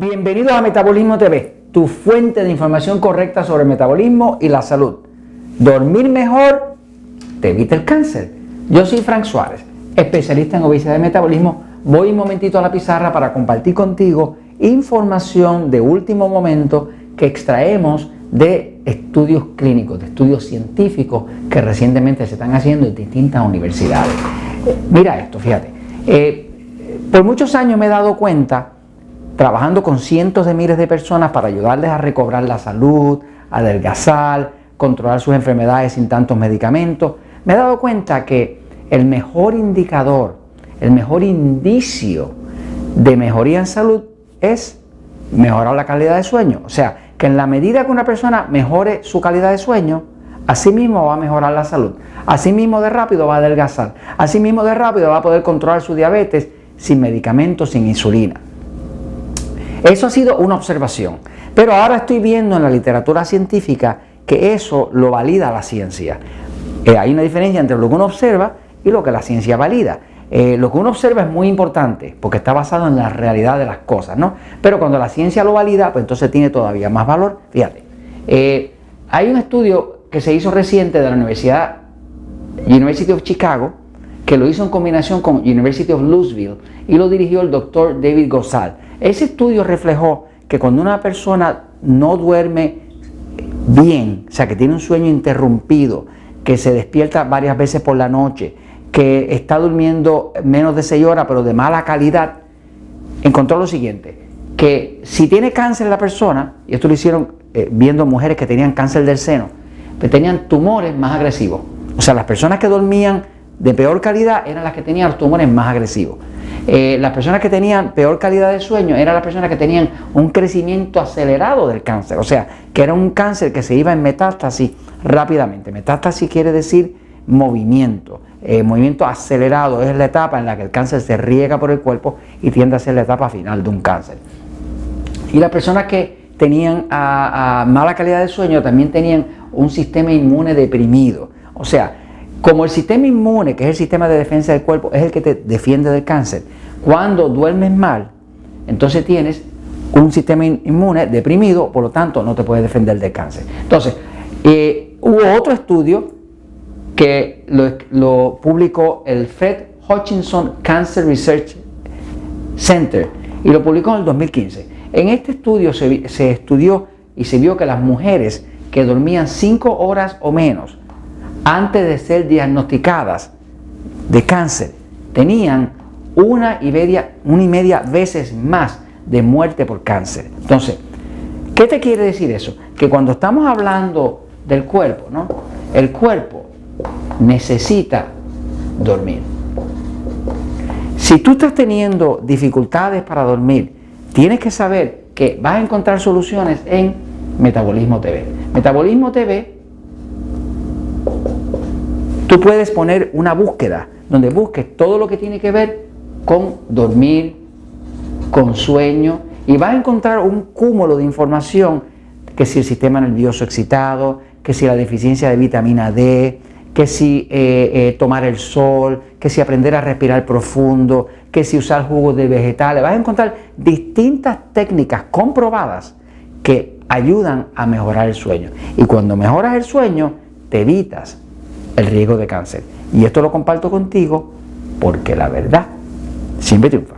Bienvenidos a Metabolismo TV, tu fuente de información correcta sobre el metabolismo y la salud. Dormir mejor te evita el cáncer. Yo soy Frank Suárez, especialista en obesidad y metabolismo. Voy un momentito a la pizarra para compartir contigo información de último momento que extraemos de estudios clínicos, de estudios científicos que recientemente se están haciendo en distintas universidades. Mira esto, fíjate. Por muchos años me he dado cuenta, trabajando con cientos de miles de personas para ayudarles a recobrar la salud, adelgazar, controlar sus enfermedades sin tantos medicamentos, me he dado cuenta que el mejor indicador, el mejor indicio de mejoría en salud es mejorar la calidad de sueño. O sea, que en la medida que una persona mejore su calidad de sueño, así mismo va a mejorar la salud, así mismo de rápido va a adelgazar, así mismo de rápido va a poder controlar su diabetes sin medicamentos, sin insulina. Eso ha sido una observación, pero ahora estoy viendo en la literatura científica que eso lo valida la ciencia. Hay una diferencia entre lo que uno observa y lo que la ciencia valida. Lo que uno observa es muy importante porque está basado en la realidad de las cosas, ¿no? Pero cuando la ciencia lo valida, pues entonces tiene todavía más valor. Fíjate, hay un estudio que se hizo reciente de la University of Chicago, que lo hizo en combinación con University of Louisville y lo dirigió el doctor David Gozal. Ese estudio reflejó que cuando una persona no duerme bien, o sea, que tiene un sueño interrumpido, que se despierta varias veces por la noche, que está durmiendo menos de 6 horas, pero de mala calidad, encontró lo siguiente, que si tiene cáncer la persona, y esto lo hicieron viendo mujeres que tenían cáncer del seno, que tenían tumores más agresivos. O sea, las personas que dormían de peor calidad eran las que tenían los tumores más agresivos. Las personas que tenían peor calidad de sueño eran las personas que tenían un crecimiento acelerado del cáncer, o sea, que era un cáncer que se iba en metástasis rápidamente. Metástasis quiere decir movimiento. Movimiento acelerado es la etapa en la que el cáncer se riega por el cuerpo y tiende a ser la etapa final de un cáncer. Y las personas que tenían mala calidad de sueño también tenían un sistema inmune deprimido, o sea, como el sistema inmune, que es el sistema de defensa del cuerpo, es el que te defiende del cáncer, cuando duermes mal, entonces tienes un sistema inmune deprimido, por lo tanto no te puedes defender del cáncer. Entonces, hubo otro estudio que lo publicó el Fred Hutchinson Cancer Research Center y lo publicó en el 2015. En este estudio se estudió y se vio que las mujeres que dormían 5 horas o menos antes de ser diagnosticadas de cáncer, tenían una y media veces más de muerte por cáncer. Entonces, ¿qué te quiere decir eso? Que cuando estamos hablando del cuerpo, ¿no? El cuerpo necesita dormir. Si tú estás teniendo dificultades para dormir, tienes que saber que vas a encontrar soluciones en Metabolismo TV. Metabolismo TV, tú puedes poner una búsqueda donde busques todo lo que tiene que ver con dormir, con sueño, y vas a encontrar un cúmulo de información, que si el sistema nervioso excitado, que si la deficiencia de vitamina D, que si tomar el sol, que si aprender a respirar profundo, que si usar jugos de vegetales. Vas a encontrar distintas técnicas comprobadas que ayudan a mejorar el sueño. Y cuando mejoras el sueño, te evitas el riesgo de cáncer. Y esto lo comparto contigo porque la verdad siempre triunfa.